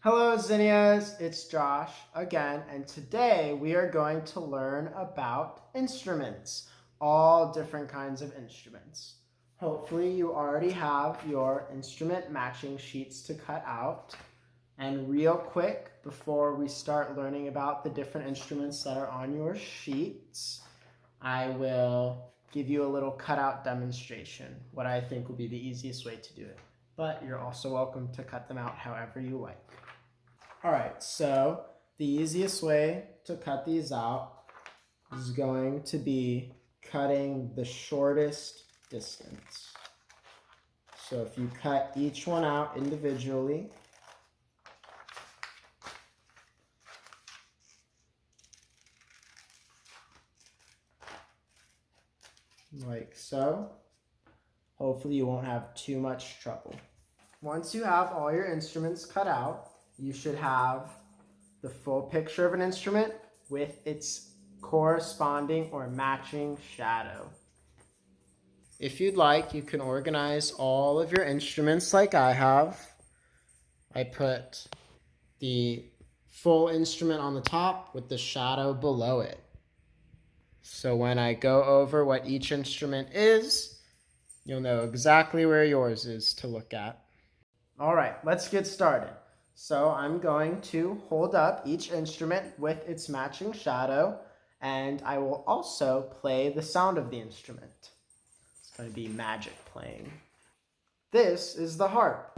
Hello Zinnias, it's Josh again, and today we are going to learn about instruments, all different kinds of instruments. Hopefully you already have your instrument matching sheets to cut out. And real quick, before we start learning about the different instruments that are on your sheets, I will give you a little cutout demonstration, what I think will be the easiest way to do it. But you're also welcome to cut them out however you like. All right, so the easiest way to cut these out is going to be cutting the shortest distance. So if you cut each one out individually, like so, hopefully you won't have too much trouble. Once you have all your instruments cut out, you should have the full picture of an instrument with its corresponding or matching shadow. If you'd like, you can organize all of your instruments like I have. I put the full instrument on the top with the shadow below it. So when I go over what each instrument is, you'll know exactly where yours is to look at. All right, let's get started. So I'm going to hold up each instrument with its matching shadow, and I will also play the sound of the instrument. It's going to be magic playing. This is the harp.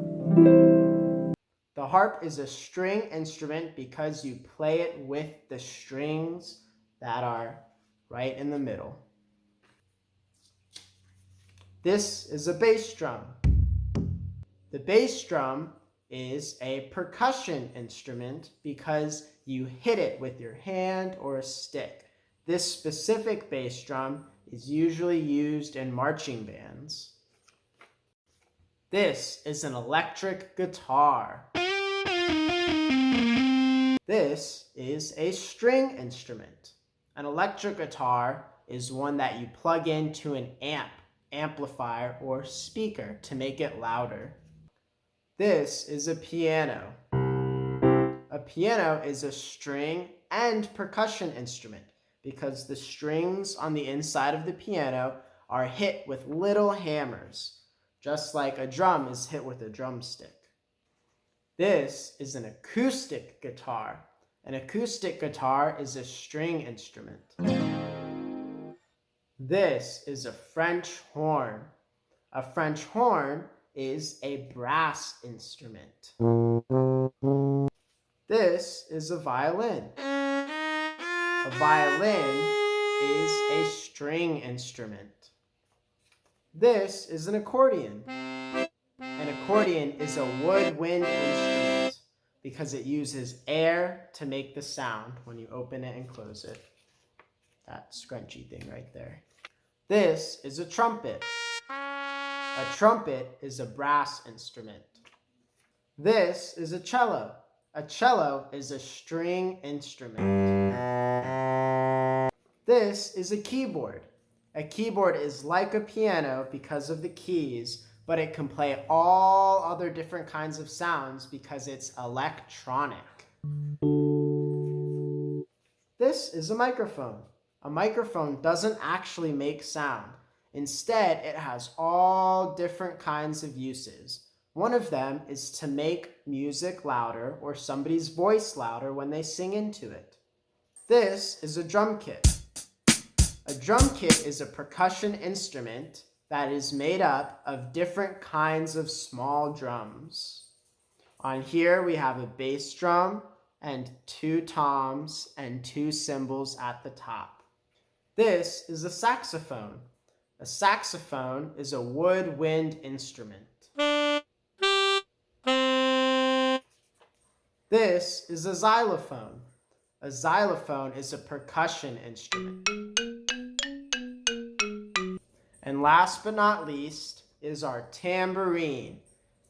The harp is a string instrument because you play it with the strings that are right in the middle. This is a bass drum. The bass drum is a percussion instrument because you hit it with your hand or a stick. This specific bass drum is usually used in marching bands. This is an electric guitar. This is a string instrument. An electric guitar is one that you plug into an amplifier, or speaker to make it louder. This is a piano. A piano is a string and percussion instrument because the strings on the inside of the piano are hit with little hammers, just like a drum is hit with a drumstick. This is an acoustic guitar. An acoustic guitar is a string instrument. This is a French horn. A French horn is a brass instrument. This is a violin. A violin is a string instrument. This is an accordion. An accordion is a woodwind instrument because it uses air to make the sound when you open it and close it. That scrunchy thing right there. This is a trumpet. A trumpet is a brass instrument. This is a cello. A cello is a string instrument. This is a keyboard. A keyboard is like a piano because of the keys, but it can play all other different kinds of sounds because it's electronic. This is a microphone. A microphone doesn't actually make sound. Instead, it has all different kinds of uses. One of them is to make music louder or somebody's voice louder when they sing into it. This is a drum kit. A drum kit is a percussion instrument that is made up of different kinds of small drums. On here we have a bass drum and 2 toms and 2 cymbals at the top. This is a saxophone. A saxophone is a woodwind instrument. This is a xylophone. A xylophone is a percussion instrument. And last but not least is our tambourine.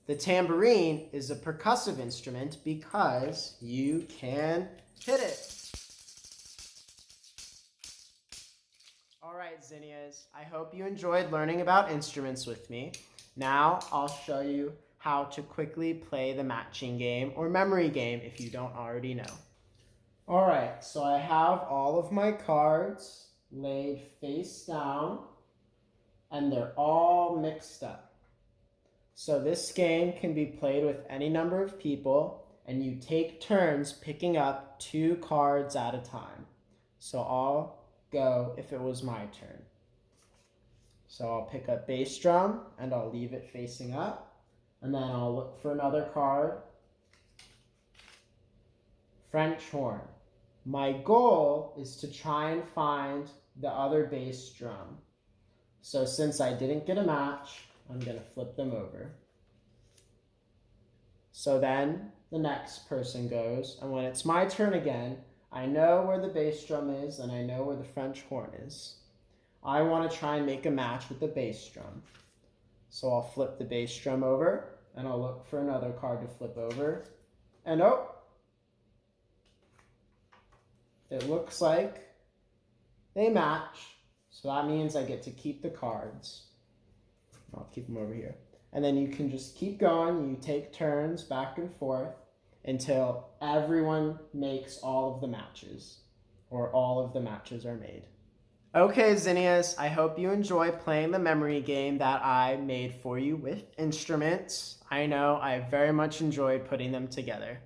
The tambourine is a percussive instrument because you can hit it. All right, Zinnias, I hope you enjoyed learning about instruments with me. Now I'll show you how to quickly play the matching game or memory game if you don't already know. All right, so I have all of my cards laid face down and they're all mixed up. So this game can be played with any number of people and you take turns picking up 2 cards at a time. So I'll go if it was my turn. So I'll pick up bass drum and I'll leave it facing up. And then I'll look for another card. French horn. My goal is to try and find the other bass drum. So since I didn't get a match, I'm going to flip them over. So then the next person goes, and when it's my turn again, I know where the bass drum is and I know where the French horn is. I want to try and make a match with the bass drum. So I'll flip the bass drum over and I'll look for another card to flip over. And oh, it looks like they match. So that means I get to keep the cards. I'll keep them over here. And then you can just keep going. You take turns back and forth until everyone makes all of the matches or all of the matches are made. Okay, Zinnias, I hope you enjoy playing the memory game that I made for you with instruments. I know I very much enjoyed putting them together.